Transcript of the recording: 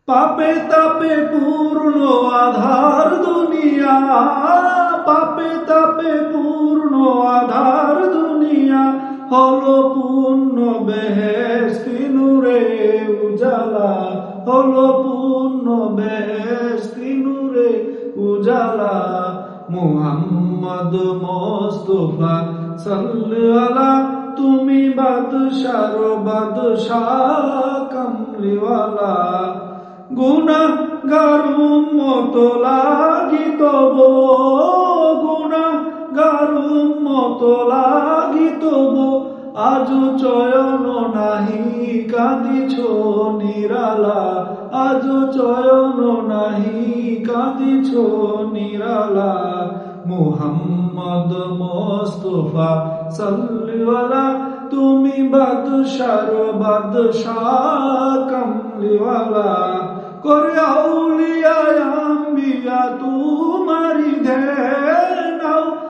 পাপে তাপে পূর্ণ আধার দুনিয়া, পাপে তাপে পূর্ণ আধার দুনিয়া, হলো পূর্ণ বেহেশতি নূরে উজালা, হলো পূর্ণ বেহেশতি নূরে উজালা। মুহাম্মদ মুস্তাফা সাল্লাল্লাহু আলা, তুমি বাদশার বাদশাহ কামলিওয়ালা। গুনাহগার উম্মত লাগিত গো, গুনাহগার উম্মত লাগিত গো, আজ চয়ন নাহি কাঁদিছ নিরালা, আজ চয়ন নাহি কাঁদিছ নিরালা। মুহাম্মদ মুস্তাফা সাল্লাল্লাহু আলা, তুমি বাদশার বাদশাহ কামলিওয়ালা। করে আউলিয়া আম্বিয়া